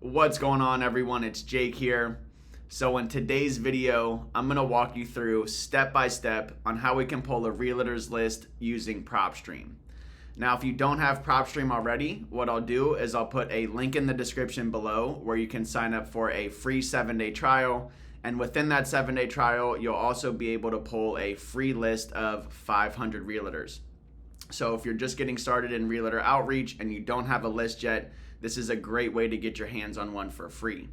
What's going on, everyone? It's Jake here. So in today's video, I'm going to walk you through step by step on how we can pull a realtor's list using PropStream. Now, if you don't have PropStream already, what I'll do is I'll put a link in the description below where you can sign up for a free 7-day trial. And within that 7-day trial, you'll also be able to pull a free list of 500 realtors. So if you're just getting started in realtor outreach and you don't have a list yet, this is a great way to get your hands on one for free.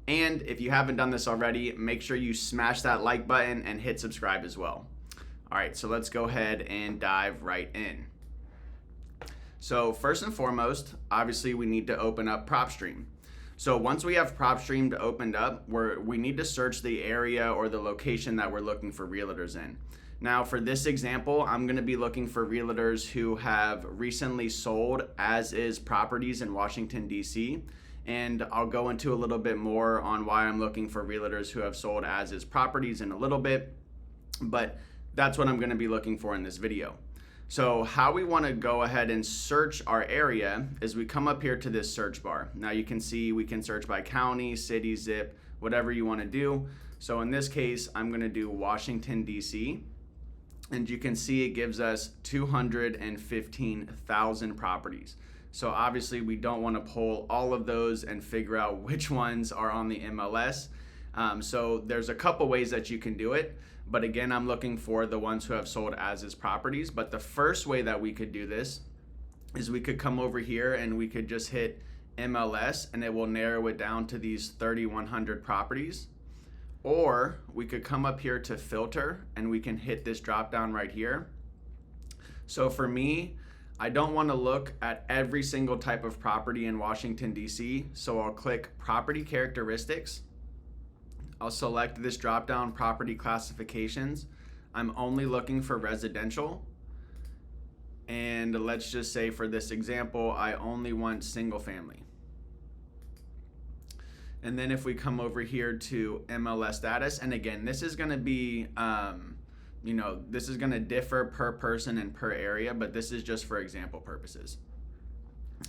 And if you haven't done this already, make sure you smash that like button and hit subscribe as well. All right, so let's go ahead and dive right in. So first and foremost, obviously we need to open up PropStream. So once we have PropStream opened up, we need to search the area or the location that we're looking for realtors in. Now for this example, I'm going to be looking for realtors who have recently sold as-is properties in Washington, D.C. And I'll go into a little bit more on why I'm looking for realtors who have sold as-is properties in a little bit, but that's what I'm going to be looking for in this video. So how we want to go ahead and search our area is we come up here to this search bar. Now you can see we can search by county, city, zip, whatever you want to do. So in this case, I'm going to do Washington, D.C. And you can see it gives us 215,000 properties. So obviously we don't want to pull all of those and figure out which ones are on the MLS. So there's a couple ways that you can do it. But again, I'm looking for the ones who have sold as-is properties. But the first way that we could do this is we could come over here and we could just hit MLS and it will narrow it down to these 3,100 properties. Or we could come up here to filter and we can hit this drop down right here. So for me, I don't want to look at every single type of property in Washington, D.C. So I'll click property characteristics. I'll select this drop down property classifications. I'm only looking for residential. And let's just say for this example, I only want single family. And then if we come over here to MLS status, and again, this is going to be, this is going to differ per person and per area, but this is just for example purposes.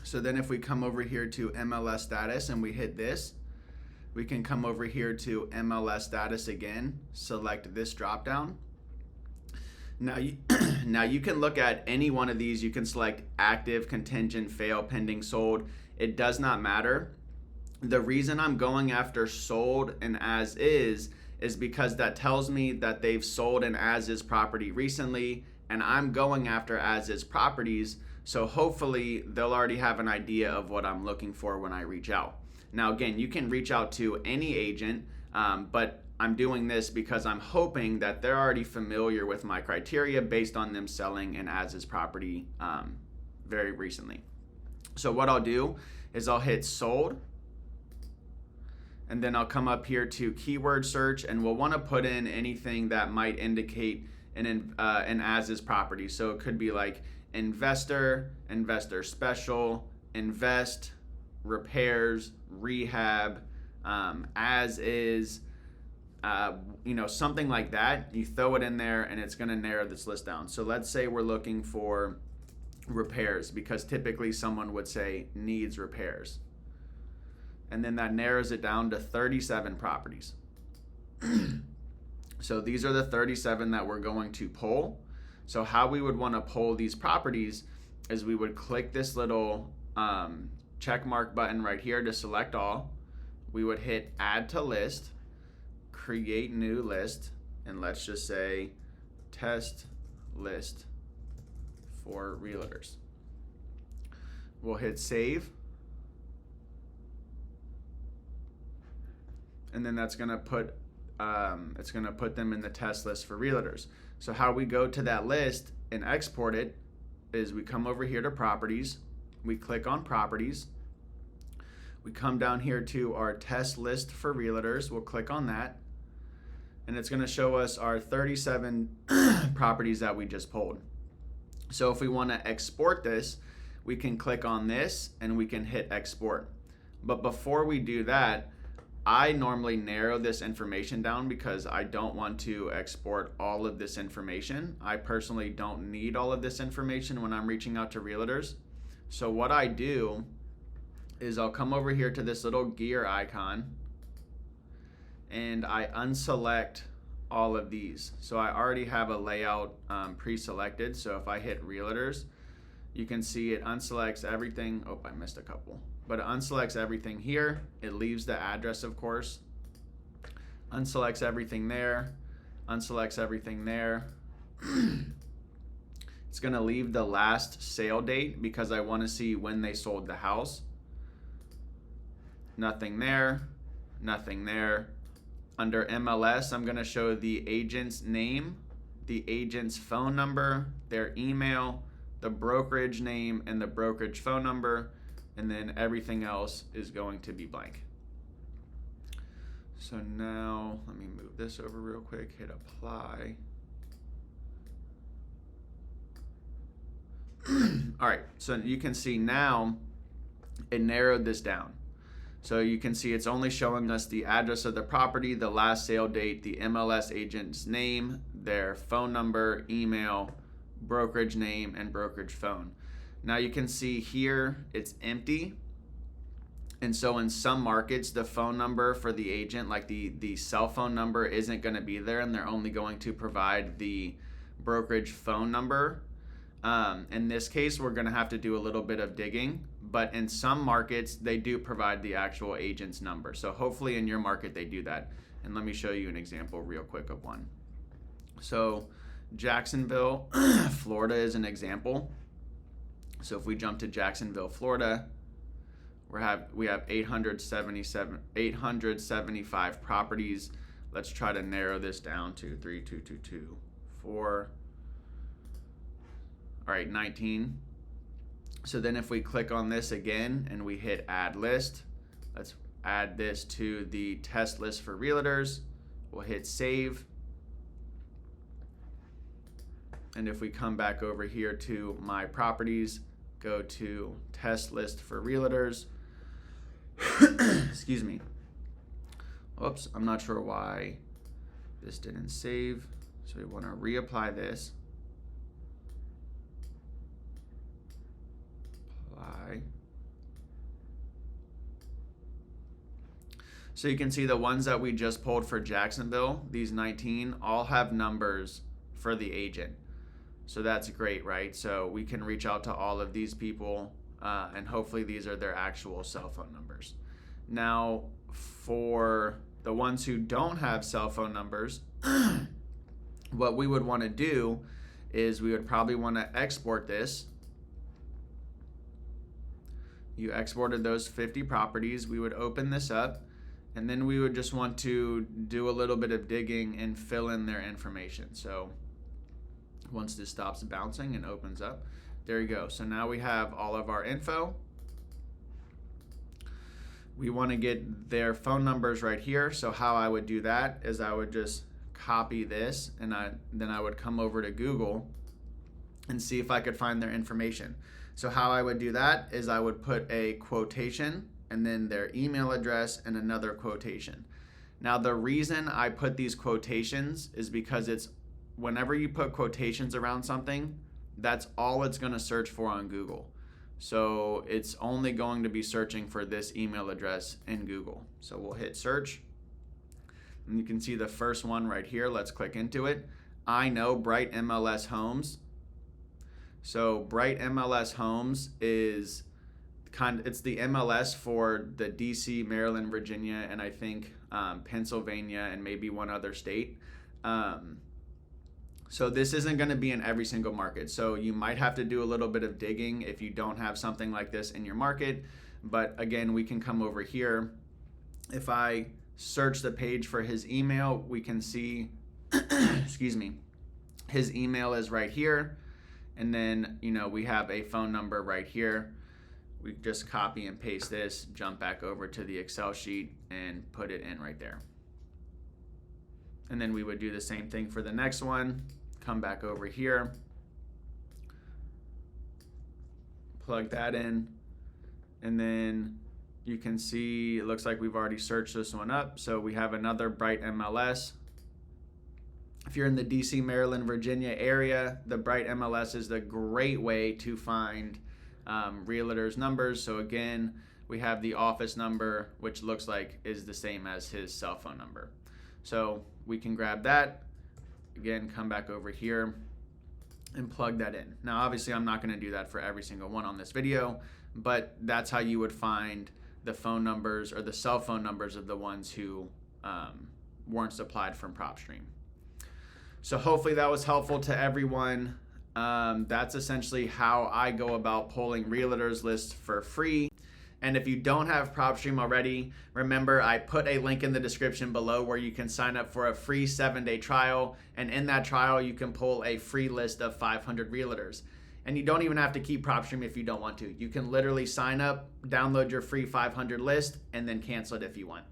So then if we come over here to MLS status and we hit this, we can come over here to MLS status again, select this drop down. Now you can look at any one of these. You can select active, contingent, fail, pending, sold. It does not matter. The reason I'm going after sold and as is because that tells me that they've sold an as-is property recently, and I'm going after as-is properties, so hopefully they'll already have an idea of what I'm looking for when I reach out. Now again, you can reach out to any agent, but I'm doing this because I'm hoping that they're already familiar with my criteria based on them selling an as-is property very recently. So what I'll do is I'll hit sold, and then I'll come up here to keyword search, and we'll want to put in anything that might indicate an as-is property. So it could be like investor, investor special, invest, repairs, rehab, as is, something like that. You throw it in there and it's going to narrow this list down. So let's say we're looking for repairs because typically someone would say needs repairs. And then that narrows it down to 37 properties. So these are the 37 that we're going to pull. So how we would want to pull these properties is we would click this little check mark button right here to select all. We would hit add to list, create new list, and let's just say test list for realtors. We'll hit save. And then that's going to put them in the test list for realtors. So how we go to that list and export it is we come over here to properties, we click on properties, we come down here to our test list for realtors, we'll click on that, and it's going to show us our 37 properties that we just pulled. So if we want to export this, we can click on this and we can hit export. But before we do that, I normally narrow this information down because I don't want to export all of this information. I personally don't need all of this information when I'm reaching out to realtors. So what I do is I'll come over here to this little gear icon and I unselect all of these. So I already have a layout pre-selected. So if I hit Realtors, you can see it unselects everything. Oh, I missed a couple. But it unselects everything here. It leaves the address, of course. Unselects everything there. Unselects everything there. It's gonna leave the last sale date because I wanna see when they sold the house. Nothing there, nothing there. Under MLS, I'm gonna show the agent's name, the agent's phone number, their email, the brokerage name, and the brokerage phone number, and then everything else is going to be blank. So now, let me move this over real quick, hit apply. All right, so you can see now it narrowed this down. So you can see it's only showing us the address of the property, the last sale date, the MLS agent's name, their phone number, email, brokerage name, and brokerage phone. Now you can see here it's empty. And so in some markets, the phone number for the agent, like the cell phone number, isn't going to be there, and they're only going to provide the brokerage phone number. In this case, we're going to have to do a little bit of digging, but in some markets, they do provide the actual agent's number. So hopefully in your market, they do that. And let me show you an example real quick of one. So Jacksonville, Florida is an example. So if we jump to Jacksonville, Florida, we have 875 properties. Let's try to narrow this down to 3, 2, 2, 2, 4. All right, 19. So then if we click on this again and we hit add list, let's add this to the test list for realtors. We'll hit save. And if we come back over here to my properties, go to test list for realtors. Excuse me. Oops, I'm not sure why this didn't save. So we want to reapply this. Apply. So you can see the ones that we just pulled for Jacksonville, these 19, all have numbers for the agent. So that's great, right? So we can reach out to all of these people and hopefully these are their actual cell phone numbers. Now, for the ones who don't have cell phone numbers, what we would want to do is we would probably want to export this. You exported those 50 properties. We would open this up, and then we would just want to do a little bit of digging and fill in their information. So once this stops bouncing and opens up, there you go. So now we have all of our info. We want to get their phone numbers right here. So how I would do that is I would just copy this, and then I would come over to Google and see if I could find their information. So how I would do that is I would put a quotation and then their email address and another quotation. Now the reason I put these quotations is because it's whenever you put quotations around something, that's all it's going to search for on Google. So it's only going to be searching for this email address in Google. So we'll hit search. And you can see the first one right here. Let's click into it. I know Bright MLS Homes. So Bright MLS Homes is it's the MLS for the DC, Maryland, Virginia, and I think Pennsylvania and maybe one other state. So this isn't going to be in every single market. So you might have to do a little bit of digging if you don't have something like this in your market. But again, we can come over here. If I search the page for his email, we can see, excuse me, his email is right here. And then, we have a phone number right here. We just copy and paste this, jump back over to the Excel sheet and put it in right there. And then we would do the same thing for the next one. Come back over here, plug that in, and then you can see it looks like we've already searched this one up. So we have another Bright MLS. If you're in the DC, Maryland, Virginia area, the Bright MLS is the great way to find realtors' numbers. So again, we have the office number, which looks like is the same as his cell phone number. So we can grab that. Again, come back over here and plug that in. Now, obviously, I'm not going to do that for every single one on this video, but that's how you would find the phone numbers or the cell phone numbers of the ones who weren't supplied from PropStream. So hopefully that was helpful to everyone. That's essentially how I go about pulling realtors lists for free. And if you don't have PropStream already, remember I put a link in the description below where you can sign up for a free 7-day trial. And in that trial, you can pull a free list of 500 realtors. And you don't even have to keep PropStream if you don't want to. You can literally sign up, download your free 500 list, and then cancel it if you want.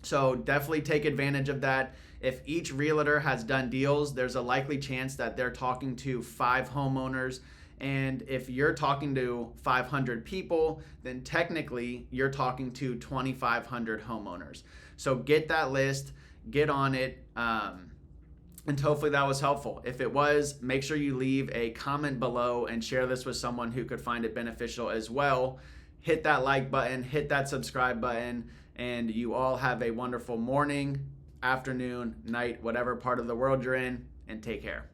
So definitely take advantage of that. If each realtor has done deals, there's a likely chance that they're talking to 5 homeowners. And if you're talking to 500 people, then technically you're talking to 2,500 homeowners. So get that list, get on it, and hopefully that was helpful. If it was, make sure you leave a comment below and share this with someone who could find it beneficial as well. Hit that like button, hit that subscribe button, and you all have a wonderful morning, afternoon, night, whatever part of the world you're in, and take care.